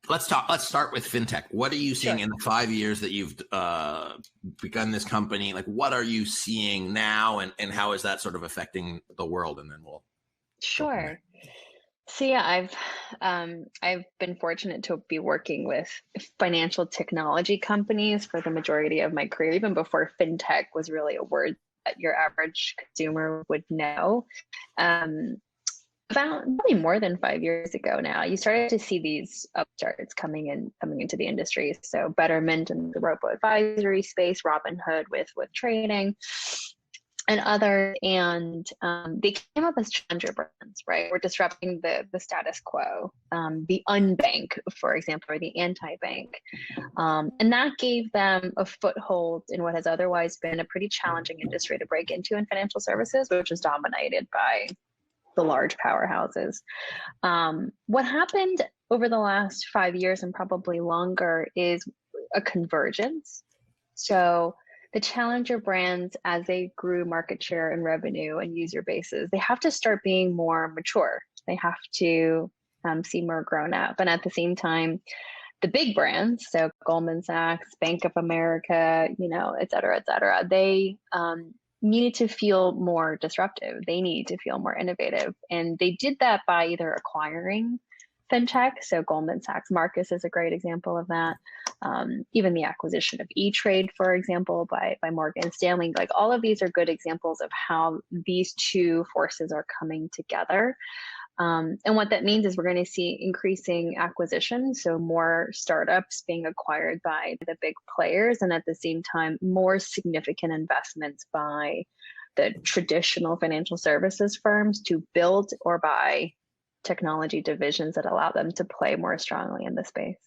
Let's start with FinTech. What are you seeing Sure. in the 5 years that you've begun this company? Like, what are you seeing now, and how is that sort of affecting the world? And then we'll go from there. Sure. So yeah, I've been fortunate to be working with financial technology companies for the majority of my career, even before fintech was really a word that your average consumer would know. Um, About probably more than 5 years ago now, you started to see these upstarts coming into the industry. So Betterment in the robo advisory space, Robinhood with trading, and others. And they came up as challenger brands, right? We're disrupting the status quo, the unbank, for example, or the anti-bank. And that gave them a foothold in what has otherwise been a pretty challenging industry to break into in financial services, which is dominated by the large powerhouses. What happened over the last 5 years and probably longer is a convergence. So the challenger brands, as they grew market share and revenue and user bases, they have to start being more mature. They have to seem more grown up. And at the same time, the big brands, so Goldman Sachs, Bank of America, et cetera, they needed to feel more disruptive. They need to feel more innovative. And they did that by either acquiring fintech. So Goldman Sachs Marcus is a great example of that. Even the acquisition of E-Trade, for example, by Morgan Stanley. Like, all of these are good examples of how these two forces are coming together. And what that means is we're going to see increasing acquisition, so more startups being acquired by the big players, and at the same time, more significant investments by the traditional financial services firms to build or buy technology divisions that allow them to play more strongly in the space.